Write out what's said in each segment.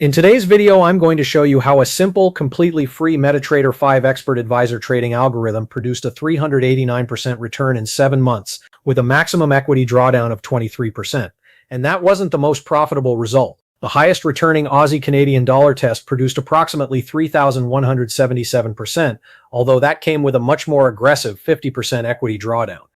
In today's video, I'm going to show you how a simple, completely free MetaTrader 5 expert advisor trading algorithm produced a 389% return in 7 months with a maximum equity drawdown of 23%. And that wasn't the most profitable result. The highest returning Aussie Canadian dollar test produced approximately 3,177%, although that came with a much more aggressive 50% equity drawdown.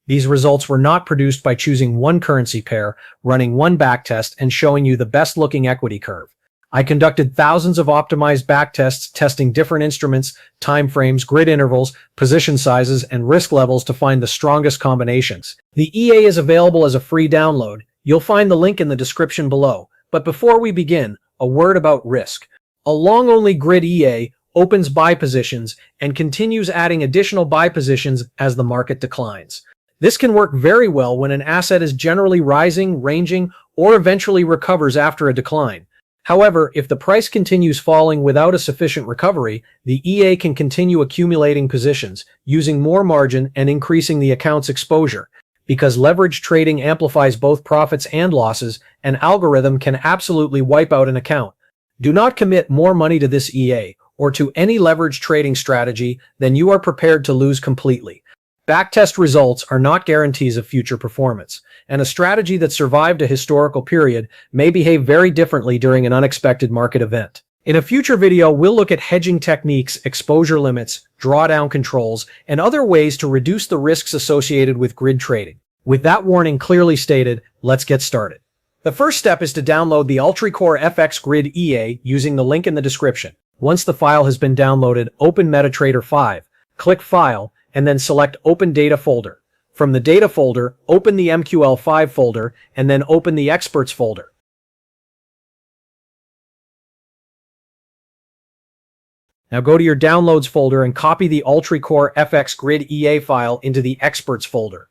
These results were not produced by choosing one currency pair, running one backtest, and showing you the best-looking equity curve. I conducted thousands of optimized backtests testing different instruments, time frames, grid intervals, position sizes, and risk levels to find the strongest combinations. The EA is available as a free download. You'll find the link in the description below. But before we begin, a word about risk. A long-only grid EA opens buy positions and continues adding additional buy positions as the market declines. This can work very well when an asset is generally rising, ranging, or eventually recovers after a decline. However, if the price continues falling without a sufficient recovery, the EA can continue accumulating positions, using more margin and increasing the account's exposure. Because leverage trading amplifies both profits and losses, an algorithm can absolutely wipe out an account. Do not commit more money to this EA or to any leverage trading strategy than you are prepared to lose completely. Backtest results are not guarantees of future performance, and a strategy that survived a historical period may behave very differently during an unexpected market event. In a future video, we'll look at hedging techniques, exposure limits, drawdown controls, and other ways to reduce the risks associated with grid trading. With that warning clearly stated, let's get started. The first step is to download the UltraCore FX Grid EA using the link in the description. Once the file has been downloaded, open MetaTrader 5, click File, and then select Open Data Folder. From the Data folder, open the MQL5 folder, and then open the Experts folder. Now go to your Downloads folder and copy the UltraCore FX Grid EA file into the Experts folder.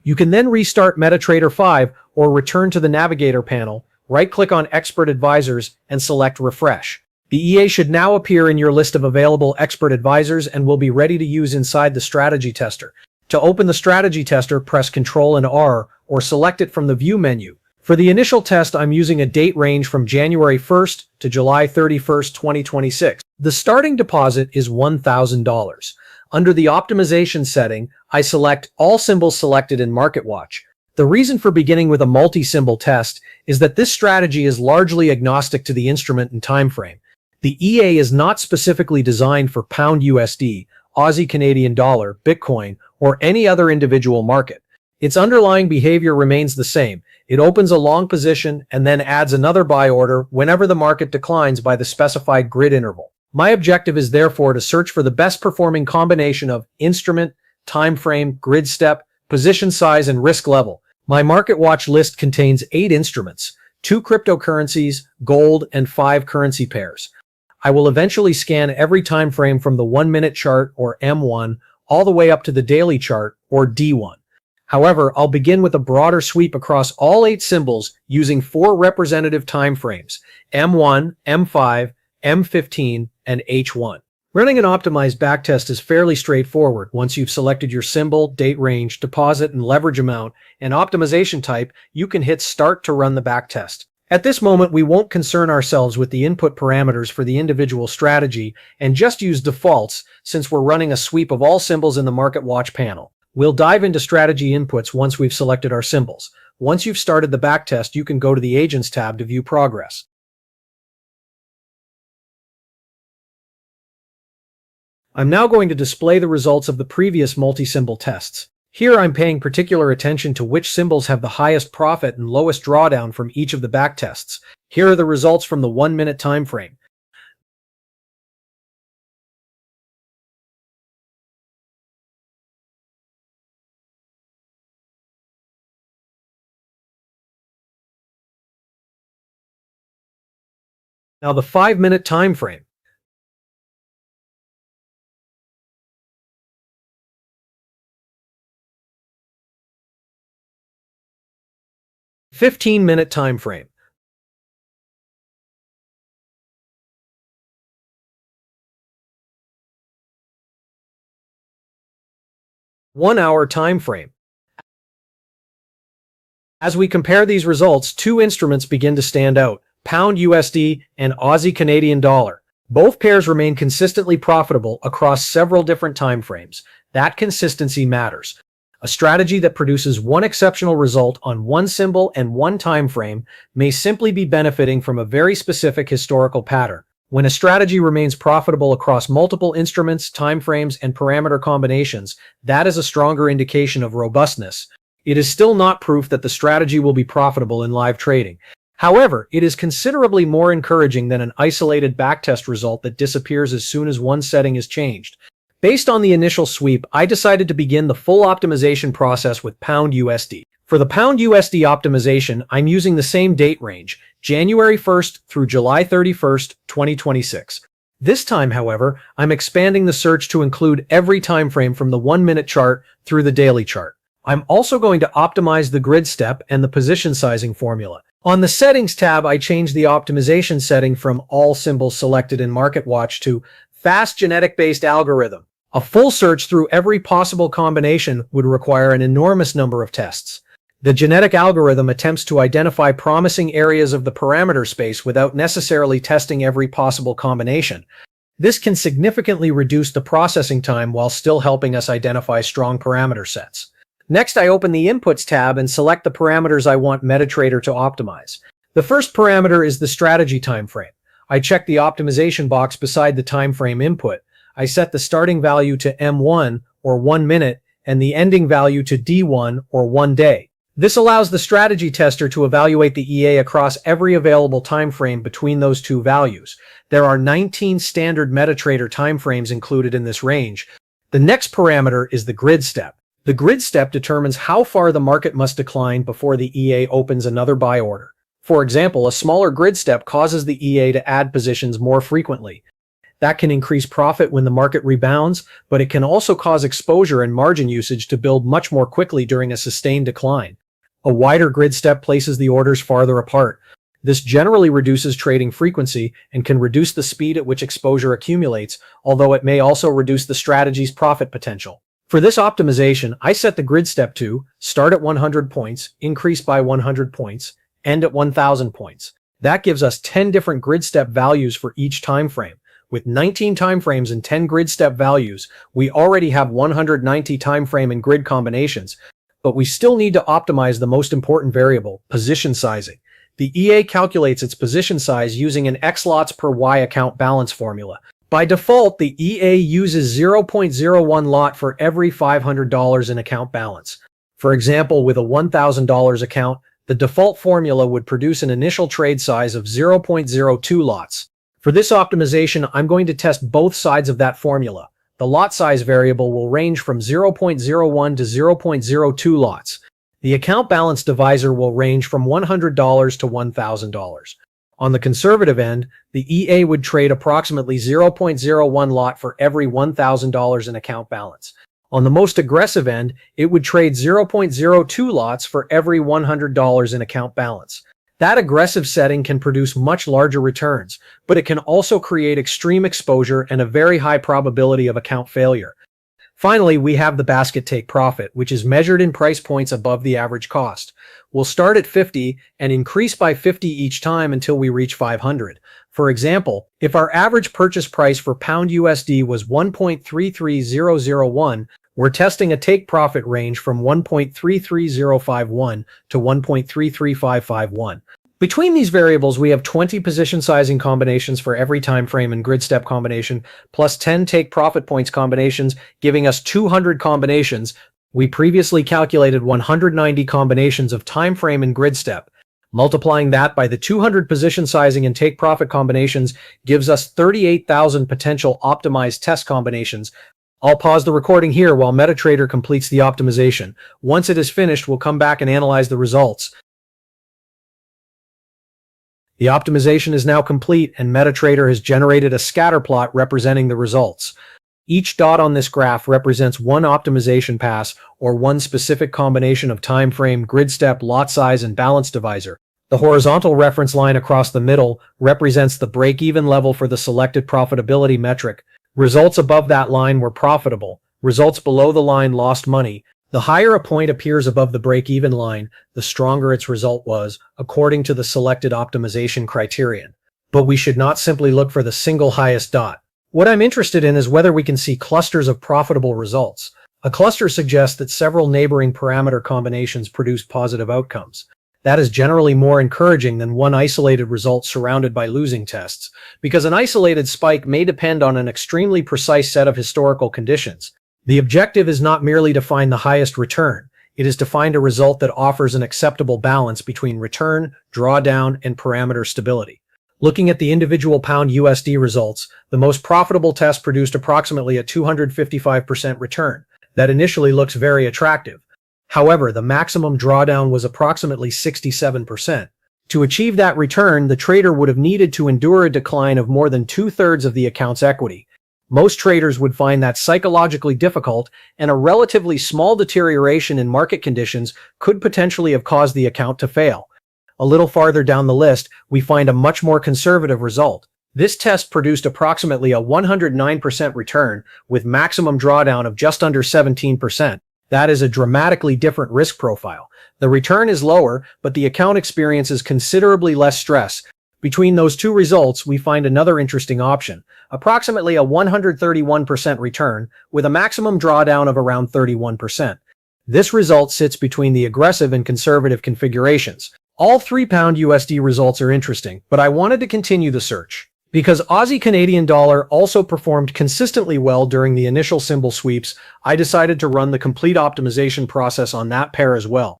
You can then restart MetaTrader 5 or return to the Navigator panel, right-click on Expert Advisors, and select Refresh. The EA should now appear in your list of available expert advisors and will be ready to use inside the Strategy Tester. To open the Strategy Tester, press Ctrl and R or select it from the View menu. For the initial test, I'm using a date range from January 1st to July 31st, 2026. The starting deposit is $1,000. Under the optimization setting, I select all symbols selected in MarketWatch. The reason for beginning with a multi-symbol test is that this strategy is largely agnostic to the instrument and time frame. The EA is not specifically designed for Pound USD, Aussie Canadian dollar, Bitcoin, or any other individual market. Its underlying behavior remains the same. It opens a long position and then adds another buy order whenever the market declines by the specified grid interval. My objective is therefore to search for the best performing combination of instrument, time frame, grid step, position size, and risk level. My MarketWatch list contains 8 instruments, 2 cryptocurrencies, gold, and 5 currency pairs. I will eventually scan every time frame from the 1-minute chart, or M1, all the way up to the daily chart, or D1. However, I'll begin with a broader sweep across all 8 symbols using 4 representative time frames, M1, M5, M15, and H1. Running an optimized backtest is fairly straightforward. Once you've selected your symbol, date range, deposit and leverage amount, and optimization type, you can hit Start to run the backtest. At this moment, we won't concern ourselves with the input parameters for the individual strategy and just use defaults since we're running a sweep of all symbols in the MarketWatch panel. We'll dive into strategy inputs once we've selected our symbols. Once you've started the backtest, you can go to the Agents tab to view progress. I'm now going to display the results of the previous multi-symbol tests. Here I'm paying particular attention to which symbols have the highest profit and lowest drawdown from each of the backtests. Here are the results from the 1-minute time frame. Now the 5-minute time frame. 15-minute time frame. 1 hour time frame. As we compare these results, two instruments begin to stand out: Pound USD and Aussie Canadian dollar. Both pairs remain consistently profitable across several different time frames. That consistency matters. A strategy that produces one exceptional result on one symbol and one time frame may simply be benefiting from a very specific historical pattern. When a strategy remains profitable across multiple instruments, time frames, and parameter combinations, that is a stronger indication of robustness. It is still not proof that the strategy will be profitable in live trading. However, it is considerably more encouraging than an isolated backtest result that disappears as soon as one setting is changed. Based on the initial sweep, I decided to begin the full optimization process with Pound USD. For the Pound USD optimization, I'm using the same date range, January 1st through July 31st, 2026. This time, however, I'm expanding the search to include every time frame from the 1-minute chart through the daily chart. I'm also going to optimize the grid step and the position sizing formula. On the Settings tab, I changed the optimization setting from All Symbols Selected in MarketWatch to Fast Genetic-Based Algorithm. A full search through every possible combination would require an enormous number of tests. The genetic algorithm attempts to identify promising areas of the parameter space without necessarily testing every possible combination. This can significantly reduce the processing time while still helping us identify strong parameter sets. Next, I open the Inputs tab and select the parameters I want MetaTrader to optimize. The first parameter is the strategy time frame. I check the optimization box beside the time frame input. I set the starting value to M1 or 1 minute and the ending value to D1 or 1 day. This allows the strategy tester to evaluate the EA across every available time frame between those two values. There are 19 standard MetaTrader timeframes included in this range. The next parameter is the grid step. The grid step determines how far the market must decline before the EA opens another buy order. For example, a smaller grid step causes the EA to add positions more frequently. That can increase profit when the market rebounds, but it can also cause exposure and margin usage to build much more quickly during a sustained decline. A wider grid step places the orders farther apart. This generally reduces trading frequency and can reduce the speed at which exposure accumulates, although it may also reduce the strategy's profit potential. For this optimization, I set the grid step to start at 100 points, increase by 100 points, end at 1000 points. That gives us 10 different grid step values for each time frame. With 19 timeframes and 10 grid step values, we already have 190 timeframe and grid combinations, but we still need to optimize the most important variable, position sizing. The EA calculates its position size using an X lots per Y account balance formula. By default, the EA uses 0.01 lot for every $500 in account balance. For example, with a $1,000 account, the default formula would produce an initial trade size of 0.02 lots. For this optimization, I'm going to test both sides of that formula. The lot size variable will range from 0.01 to 0.02 lots. The account balance divisor will range from $100 to $1,000. On the conservative end, the EA would trade approximately 0.01 lot for every $1,000 in account balance. On the most aggressive end, it would trade 0.02 lots for every $100 in account balance. That aggressive setting can produce much larger returns, but it can also create extreme exposure and a very high probability of account failure. Finally, we have the basket take profit, which is measured in price points above the average cost. We'll start at 50 and increase by 50 each time until we reach 500. For example, if our average purchase price for Pound USD was 1.33001, we're testing a take profit range from 1.33051 to 1.33551. Between these variables, we have 20 position sizing combinations for every time frame and grid step combination, plus 10 take profit points combinations, giving us 200 combinations. We previously calculated 190 combinations of time frame and grid step. Multiplying that by the 200 position sizing and take profit combinations gives us 38,000 potential optimized test combinations. I'll pause the recording here while MetaTrader completes the optimization. Once it is finished, we'll come back and analyze the results. The optimization is now complete, and MetaTrader has generated a scatter plot representing the results. Each dot on this graph represents one optimization pass or one specific combination of time frame, grid step, lot size, and balance divisor. The horizontal reference line across the middle represents the break-even level for the selected profitability metric. Results above that line were profitable. Results below the line lost money. The higher a point appears above the break-even line, the stronger its result was, according to the selected optimization criterion. But we should not simply look for the single highest dot. What I'm interested in is whether we can see clusters of profitable results. A cluster suggests that several neighboring parameter combinations produce positive outcomes. That is generally more encouraging than one isolated result surrounded by losing tests, because an isolated spike may depend on an extremely precise set of historical conditions. The objective is not merely to find the highest return, it is to find a result that offers an acceptable balance between return, drawdown, and parameter stability. Looking at the individual pound USD results, the most profitable test produced approximately a 255% return. That initially looks very attractive. However, the maximum drawdown was approximately 67%. To achieve that return, the trader would have needed to endure a decline of more than 2/3 of the account's equity. Most traders would find that psychologically difficult, and a relatively small deterioration in market conditions could potentially have caused the account to fail. A little farther down the list, we find a much more conservative result. This test produced approximately a 109% return, with maximum drawdown of just under 17%. That is a dramatically different risk profile. The return is lower, but the account experiences considerably less stress. Between those two results, we find another interesting option, approximately a 131% return, with a maximum drawdown of around 31%. This result sits between the aggressive and conservative configurations. All 3 pound USD results are interesting, but I wanted to continue the search. Because Aussie Canadian dollar also performed consistently well during the initial symbol sweeps, I decided to run the complete optimization process on that pair as well.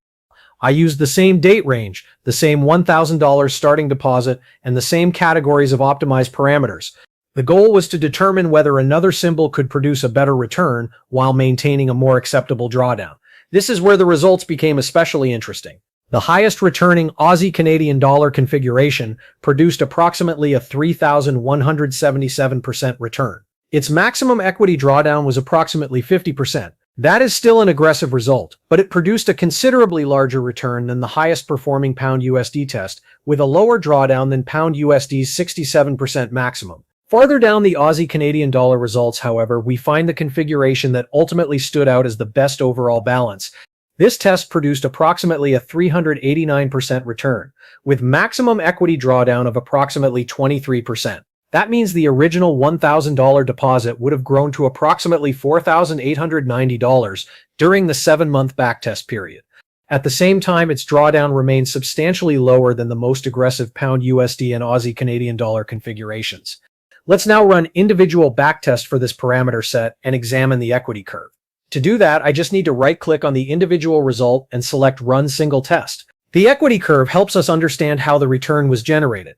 I used the same date range, the same $1,000 starting deposit, and the same categories of optimized parameters. The goal was to determine whether another symbol could produce a better return while maintaining a more acceptable drawdown. This is where the results became especially interesting. The highest returning Aussie Canadian dollar configuration produced approximately a 3,177% return. Its maximum equity drawdown was approximately 50%. That is still an aggressive result, but it produced a considerably larger return than the highest performing pound USD test, with a lower drawdown than pound USD's 67% maximum. Farther down the Aussie Canadian dollar results, however, we find the configuration that ultimately stood out as the best overall balance. This test produced approximately a 389% return, with maximum equity drawdown of approximately 23%. That means the original $1,000 deposit would have grown to approximately $4,890 during the 7-month backtest period. At the same time, its drawdown remained substantially lower than the most aggressive pound USD and Aussie Canadian dollar configurations. Let's now run individual backtest for this parameter set and examine the equity curve. To do that, I just need to right-click on the individual result and select Run Single Test. The equity curve helps us understand how the return was generated.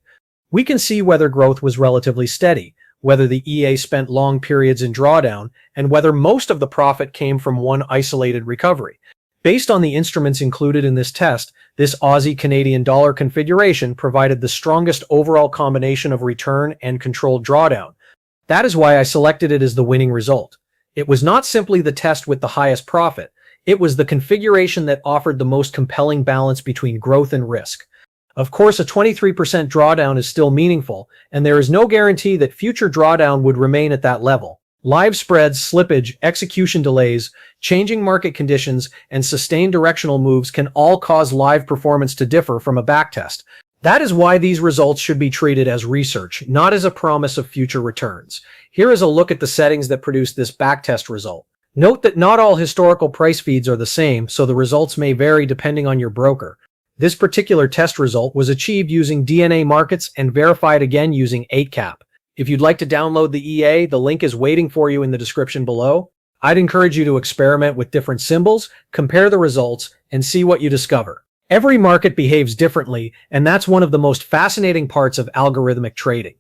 We can see whether growth was relatively steady, whether the EA spent long periods in drawdown, and whether most of the profit came from one isolated recovery. Based on the instruments included in this test, this Aussie Canadian dollar configuration provided the strongest overall combination of return and controlled drawdown. That is why I selected it as the winning result. It was not simply the test with the highest profit, it was the configuration that offered the most compelling balance between growth and risk. Of course, a 23% drawdown is still meaningful, and there is no guarantee that future drawdown would remain at that level. Live spreads, slippage, execution delays, changing market conditions, and sustained directional moves can all cause live performance to differ from a backtest. That is why these results should be treated as research, not as a promise of future returns. Here is a look at the settings that produced this backtest result. Note that not all historical price feeds are the same, so the results may vary depending on your broker. This particular test result was achieved using DNA Markets and verified again using 8cap. If you'd like to download the EA, the link is waiting for you in the description below. I'd encourage you to experiment with different symbols, compare the results, and see what you discover. Every market behaves differently, and that's one of the most fascinating parts of algorithmic trading.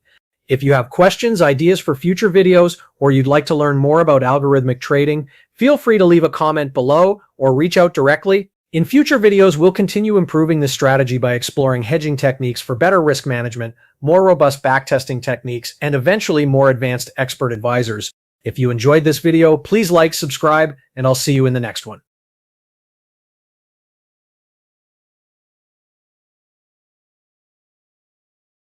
If you have questions, ideas for future videos, or you'd like to learn more about algorithmic trading, feel free to leave a comment below or reach out directly. In future videos, we'll continue improving this strategy by exploring hedging techniques for better risk management, more robust backtesting techniques, and eventually more advanced expert advisors. If you enjoyed this video, please like, subscribe, and I'll see you in the next one.